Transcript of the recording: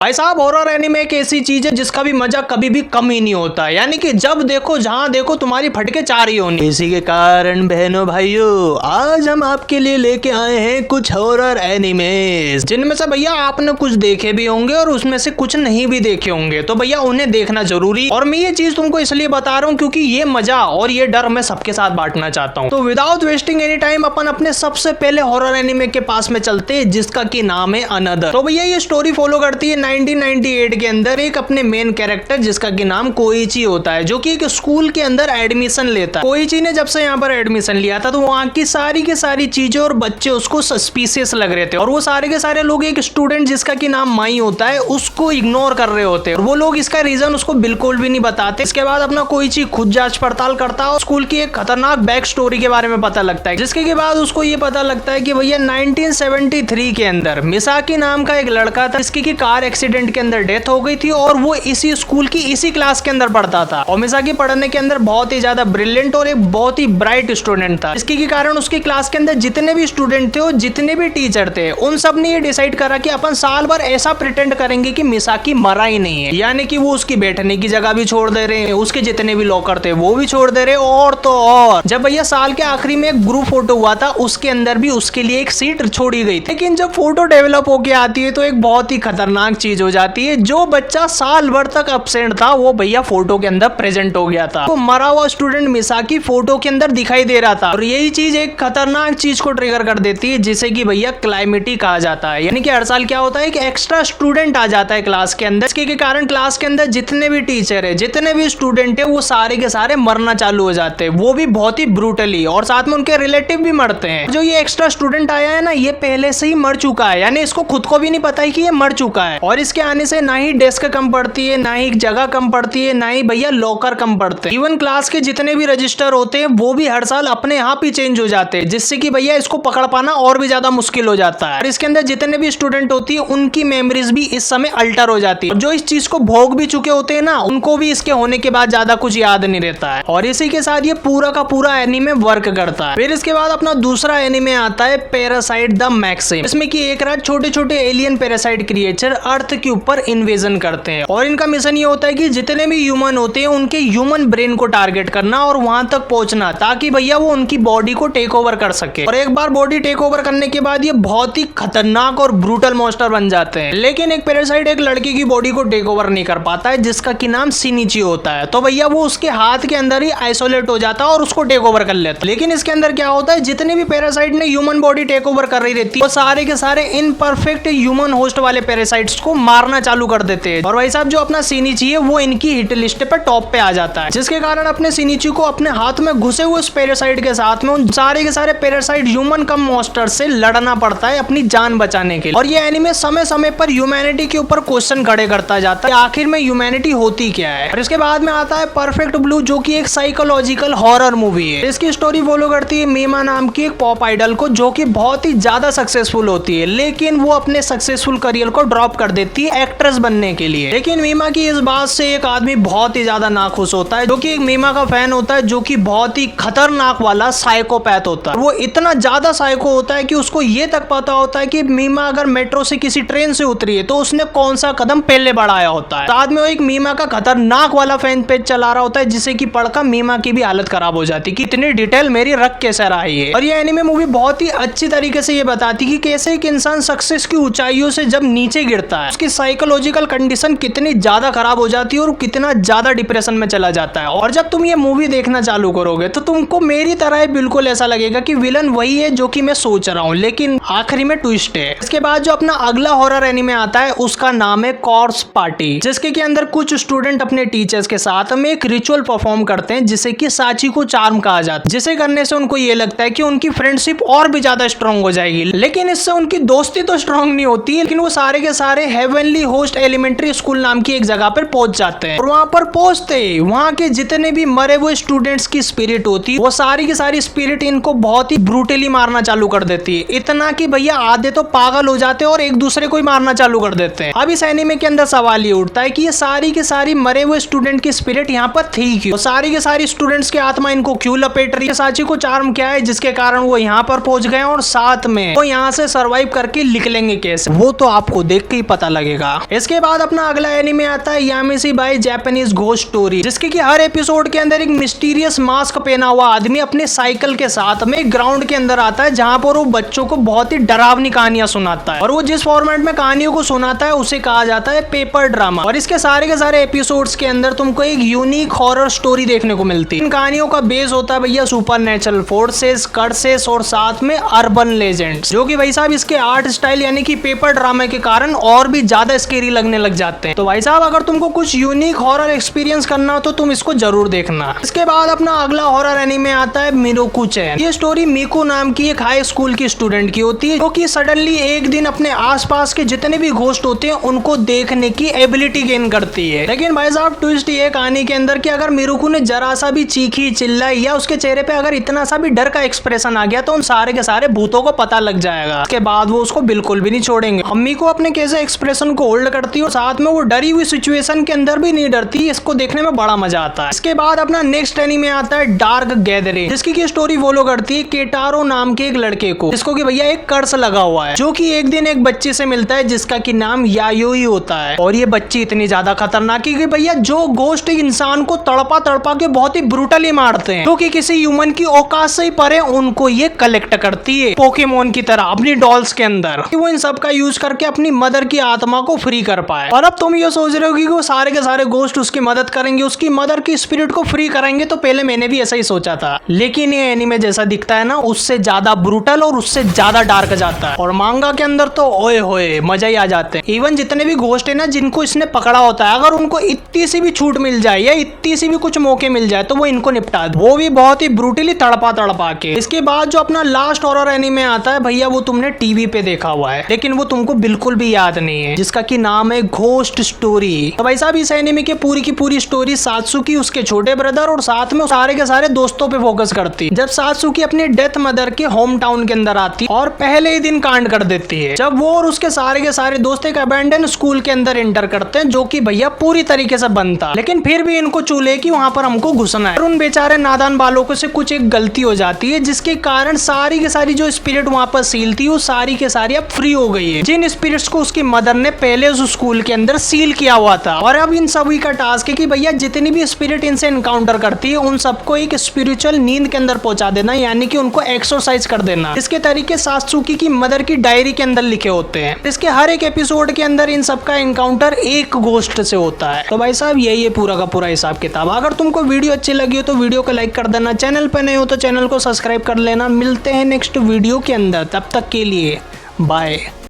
भाई साहब, horror anime एक ऐसी चीज है जिसका भी मजा कभी भी कम ही नहीं होता। यानी कि जब देखो जहां देखो तुम्हारी फटके चार ही होनी। इसी के कारण बहनों भाइयों, आज हम आपके लिए लेके आए हैं कुछ हॉरर एनिमेज, जिनमें से भैया आपने कुछ देखे भी होंगे और उसमें से कुछ नहीं भी देखे होंगे। तो भैया उन्हें देखना जरूरी। और मैं ये चीज तुमको इसलिए बता रहा हूँ क्योंकि ये मजा और ये डर मैं सबके साथ बांटना चाहता हूँ। तो विदाउट वेस्टिंग एनी टाइम अपन अपने सबसे पहले हॉरर एनिमे के पास में चलते हैं, जिसका की नाम है अनदर। तो भैया ये स्टोरी फॉलो करती है 1998 के अंदर एक अपने मेन कैरेक्टर जिसका कि नाम कोइची होता है, जो कि एक स्कूल के अंदर एडमिशन लेता है। कोइची ने जब से यहाँ पर एडमिशन लिया था तो वहाँ की सारी चीजें और बच्चे उसको सस्पिशियस लग रहे थे, और वो सारे के सारे लोग एक स्टूडेंट जिसका कि नाम माई होता है उसको इग्नोर कर रहे होते हैं, और वो लोग इसका रीजन उसको बिल्कुल भी नहीं बताते। इसके बाद अपना कोइची खुद जांच पड़ताल करता है और स्कूल की एक खतरनाक बैक स्टोरी के बारे में पता लगता है, जिसके के बाद उसको ये पता लगता है कि भैया 1973 के अंदर मिसाकी नाम का एक लड़का था जिसकी की कार एक्सीडेंट के अंदर डेथ हो गई थी, और वो इसी स्कूल की इसी क्लास के अंदर पढ़ता था। और मिसाकी पढ़ने के अंदर बहुत ही ज्यादा ब्रिलियंट और एक बहुत ही ब्राइट स्टूडेंट था, जिसके के कारण उसकी क्लास के अंदर जितने भी स्टूडेंट थे और जितने भी टीचर थे उन सब ने ये डिसाइड करा कि अपन साल भर ऐसा प्रिटेंड करेंगे कि मिसाकी मरा ही नहीं है। यानी कि वो उसकी बैठने की जगह भी छोड़ दे रहे हैं, उसके जितने भी लॉकर थे वो भी छोड़ दे रहे। और तो और जब भैया साल के आखिरी में एक ग्रुप फोटो हुआ था उसके अंदर भी उसके लिए एक सीट छोड़ी गई थी। लेकिन जब फोटो डेवलप होके आती है तो एक बहुत ही खतरनाक चीज हो जाती है। जो बच्चा साल भर तक एब्सेंट था वो भैया फोटो के अंदर प्रेजेंट हो गया था। तो मरा हुआ स्टूडेंट मिसाकी फोटो के अंदर दिखाई दे रहा था, और यही चीज एक खतरनाक चीज को ट्रिगर कर देती है जिसे कि भैया क्लाइमेटी कहा जाता है। यानी कि हर साल क्या होता है कि एक्स्ट्रा स्टूडेंट आ जाता है क्लास के अंदर, जिसके कारण क्लास के अंदर जितने भी टीचर है जितने भी स्टूडेंट है वो सारे के सारे मरना चालू हो जाते हैं, वो भी बहुत ही ब्रूटली, और साथ में उनके रिलेटिव भी मरते हैं। जो ये एक्स्ट्रा स्टूडेंट आया है ना, ये पहले से ही मर चुका है, यानी इसको खुद को भी नहीं पता है कि ये मर चुका है। और इसके आने से ना ही डेस्क कम पड़ती है, ना ही जगह कम पड़ती है, ना ही भैया लॉकर कम पड़ते हैं। इवन क्लास के जितने भी रजिस्टर होते हैं वो भी हर साल अपने आप ही चेंज हो जाते हैं, जिससे कि भैया इसको पकड़ पाना और भी ज्यादा मुश्किल हो जाता है। और इसके अंदर जितने भी स्टूडेंट होती है उनकी मेमोरीज भी इस समय अल्टर हो जाती है। जो इस चीज को भोग भी चुके होते हैं ना, उनको भी इसके होने के बाद ज्यादा कुछ याद नहीं रहता है। और इसी के साथ ये पूरा का पूरा एनीमे वर्क करता है। फिर इसके बाद अपना दूसरा एनीमे आता है पैरासाइट द मैक्सिम, इसमें कि एक रात छोटे छोटे एलियन पैरासाइट क्रिएचर अर्थ के ऊपर इन्वेजन करते हैं, और इनका मिशन ये होता है कि जितने भी ह्यूमन होते हैं उनके ह्यूमन ब्रेन को टारगेट करना और वहां तक पहुंचना, ताकि भैया वो उनकी बॉडी को टेक ओवर कर सके। और एक बार बॉडी टेक ओवर करने के बाद ये बहुत ही खतरनाक और ब्रूटल मॉन्स्टर बन जाते हैं। लेकिन एक पैरासाइट एक लड़की की बॉडी को टेक ओवर नहीं कर पाता है, जिसका की नाम सिनिची होता है। तो भैया वो उसके हाथ के अंदर ही आइसोलेट हो जाता है और उसको टेक ओवर कर लेता है। लेकिन इसके अंदर क्या होता है, जितने भी पैरासाइट ने ह्यूमन बॉडी टेक ओवर कर रही रहती है वो सारे के सारे इनपरफेक्ट ह्यूमन होस्ट वाले पैरासाइट्स को मारना चालू कर देते हैं। और भाई साहब जो अपना सिनिची है वो इनकी हिट लिस्ट पे टॉप पे आ जाता है, जिसके कारण अपने सिनिची को अपने हाथ में घुसे हुए उस पैरासाइट के साथ में उन सारे के सारे पैरासाइट ह्यूमन कम मॉन्स्टर से लड़ना पड़ता है अपनी जान बचाने के लिए। और ये एनिमे समय समय पर ह्यूमैनिटी के ऊपर क्वेश्चन खड़े करता जाता है, आखिर में ह्यूमैनिटी होती क्या है। और इसके बाद में आता है परफेक्ट ब्लू, जो कि एक साइकोलॉजिकल हॉरर मूवी है। इसकी स्टोरी फॉलो करती है मीमा नाम की एक पॉप आइडल को, जो कि बहुत ही ज्यादा सक्सेसफुल होती है, लेकिन वो अपने सक्सेसफुल करियर को ड्रॉप कर देती है एक्ट्रेस बनने के लिए। लेकिन मीमा की इस बात से एक आदमी बहुत ही ज्यादा नाखुश होता है, जो कि एक मीमा का फैन होता है, जो कि बहुत ही खतरनाक वाला साइकोपैथ होता है। वो इतना ज्यादा साइको होता है कि उसको ये तक पता होता है कि मीमा अगर मेट्रो से किसी ट्रेन से उतरी है तो उसने कौन सा कदम पहले बढ़ाया होता है। साथ में वो एक मीमा का खतरनाक वाला फैन पेज चला रहा होता है, जिसे कि पढ़कर मीमा की भी हालत खराब हो जाती है कि इतनी डिटेल मेरी रख कैसे रही है। और ये एनिमे मूवी बहुत ही अच्छी तरीके से ये बताती कि कैसे एक इंसान सक्सेस की ऊंचाइयों से जब नीचे गिरता है उसकी साइकोलॉजिकल कंडीशन कितनी ज्यादा खराब हो जाती है और कितना ज्यादा डिप्रेशन में चला जाता है। और जब तुम ये मूवी देखना चालू करोगे तो तुमको मेरी तरह बिल्कुल ऐसा लगेगा कि विलन वही है जो कि मैं सोच रहा हूँ, लेकिन आखिरी में ट्विस्ट है। इसके बाद जो अपना अगला हॉरर एनिमे आता है उसका नाम है कॉर्प्स पार्टी, जिसके के अंदर कुछ स्टूडेंट अपने टीचर्स के साथ में एक रिचुअल परफॉर्म करते हैं जिसे कि साची को चार्म कहा जाता है, जिसे करने से उनको ये लगता है कि उनकी फ्रेंडशिप और भी ज्यादा स्ट्रांग हो जाएगी। लेकिन इससे उनकी दोस्ती तो स्ट्रांग नहीं होती, लेकिन वो सारे के सारे हेवनली होस्ट एलिमेंट्री स्कूल नाम की एक जगह पर पहुंच जाते हैं। और वहां पर पहुंचते ही वहां के जितने भी मरे हुए स्टूडेंट्स की स्पिरिट होती है वो सारी की सारी स्पिरिट इनको बहुत ही ब्रूटली मारना चालू कर देती है, इतना कि भैया आधे तो पागल हो जाते हैं और एक दूसरे को ही मारना चालू कर देते हैं। अब इस एनीमे के अंदर सवाल ये उठता है कि ये सारी की सारी मरे हुए स्टूडेंट की स्पिरिट यहाँ पर थी क्यों, सारी के सारी स्टूडेंट्स की आत्मा इनको क्यों लपेट रही है। साची को चार्म क्या है जिसके कारण वो यहाँ पर पहुंच गए, और साथ में वो यहाँ से सर्वाइव करके निकलेंगे कैसे, वो तो आपको देख के ही पता लगेगा। इसके बाद अपना अगला एनिमे आता है यामिसी बाई जापानीज घोस्ट स्टोरी, जिसके कि हर एपिसोड के अंदर एक मिस्टीरियस मास्क पहना हुआ आदमी अपने साइकिल के साथ में ग्राउंड के अंदर आता है, जहां पर वो बच्चों को बहुत ही डरावनी कहानियां सुनाता है। और वो जिस फॉर्मेट में कहानियों को सुनाता है उसे कहा जाता है पेपर ड्रामा। और इसके सारे के सारे एपिसोड्स के अंदर तुमको एक यूनिक हॉरर स्टोरी देखने को मिलती है। इन कहानियों का बेस होता है भैया सुपर नेचुरल फोर्सेस, कर्सेस और साथ में अर्बन लेजेंड्स, जो कि भाई साहब इसके आर्ट स्टाइल यानी कि पेपर ड्रामा के कारण और भी ज्यादा स्केरी लगने लग जाते हैं। तो भाई साहब अगर तुमको कुछ यूनिक हॉरर एक्सपीरियंस करना हो तो तुम इसको जरूर देखना। इसके बाद अपना अगला हॉरर एनीमे आता है मिरोकू चैन। ये स्टोरी मिकू नाम की एक हाई स्कूल की स्टूडेंट की होती है, जो कि सडनली एक दिन अपने आसपास के जितने भी घोस्ट होते हैं उनको देखने की एबिलिटी गेन करती है। लेकिन भाई साहब ट्विस्ट ये कहानी के अंदर कि अगर मिरोकू ने जरा सा भी चीखी चिल्लाई या उसके चेहरे पे अगर इतना सा भी डर का एक्सप्रेशन आ गया तो उन सारे के सारे भूतों को पता लग जाएगा। उसके बाद वो उसको बिल्कुल भी नहीं छोड़ेंगे। अम्मी को अपने कैसे एक्सप्रेशन को होल्ड करती है और साथ में वो डरी हुई सिचुएशन के अंदर भी नहीं डरती। इसको देखने में बड़ा मजा आता है। इसके बाद अपना नेक्स्ट एनीमे आता है डार्क गैदरिंग, जिसकी की स्टोरी फॉलो करती है केटारो नाम के एक लड़के को, जिसको कि भैया एक कर्स लगा हुआ है, जो कि एक दिन एक बच्चे से मिलता है जिसका कि नाम यायोई होता है। और ये बच्ची इतनी ज्यादा खतरनाक है कि भैया जो घोस्ट इंसान को तड़पा तड़पा के बहुत ही ब्रूटली मारते हैं, जो कि किसी ह्यूमन की औकात से ही परे, उनको ये कलेक्ट करती है पोकेमोन की तरह अपनी डॉल्स के अंदर, कि वो इन सब का यूज करके अपनी मदर की आत्मा को फ्री कर पाए। और अब तुम ये सोच रहे हो कि वो सारे के सारे घोस्ट उसकी मदद करेंगे, उसकी मदर की स्पिरिट को फ्री कराएंगे। तो पहले मैंने भी ऐसा ही सोचा था, लेकिन ये एनीमे जैसा दिखता है ना उससे ज्यादा ब्रूटल और उससे ज्यादा डार्क जाता है। और मांगा के अंदर तो ओए होए मजा ही आ जाते हैं। इवन जितने भी घोस्ट है ना जिनको इसने पकड़ा होता है, अगर उनको इतनी सी भी छूट मिल जाए या इतनी सी भी कुछ मौके मिल जाए तो वो इनको निपटा दे, वो भी बहुत ही ब्रूटली तड़पा तड़पा के। इसके बाद जो अपना लास्ट हॉरर एनीमे आता है भैया वो तुमने टीवी पे देखा हुआ है, लेकिन वो तुमको बिल्कुल भी याद नहीं है, जिसका की नाम है घोस्ट स्टोरी। तो भाई साहब इस एनीमे की पूरी स्टोरी सात्सुकी, उसके छोटे ब्रदर और साथ में सारे के सारे दोस्तों पे फोकस करती है। जब सात्सुकी अपनी डेथ मदर के होम टाउन के अंदर आती और पहले ही दिन कांड कर देती है, जब वो और उसके सारे के सारे दोस्त एक अबैंडन स्कूल के अंदर एंटर करते हैं, जो कि भैया पूरी तरीके से बंद था, लेकिन फिर भी इनको चूल्हे की वहां पर हमको घुसना है। और उन बेचारे नादान बालकों से कुछ एक गलती हो जाती है, जिसके कारण सारी की सारी जो स्पिरिट वहां पर सील थी वो सारी के सारी अब फ्री हो गई है, जिन स्पिरिट्स को उसकी मदर ने पहले उस स्कूल के अंदर सील किया हुआ था। और अब इन सभी का टास्क है कि भैया जितनी भी स्पिरिट इनसे एनकाउंटर करती है उन सबको एक स्पिरिचुअल नींद के अंदर पहुंचा देना, यानी कि उनको एक्सरसाइज कर देना। इसके तरीके सात्सुकी की मदर की डायरी के अंदर लिखे होते हैं। इसके हर एक एपिसोड के अंदर इन सबका एनकाउंटर एक घोस्ट से होता है। तो भाई साहब यही है पूरा का पूरा हिसाब किताब। अगर तुमको वीडियो अच्छी लगी हो तो वीडियो को लाइक कर देना, चैनल पे नए हो तो चैनल को सब्सक्राइब कर लेना। मिलते हैं नेक्स्ट वीडियो के अंदर, तब तक के लिए बाय।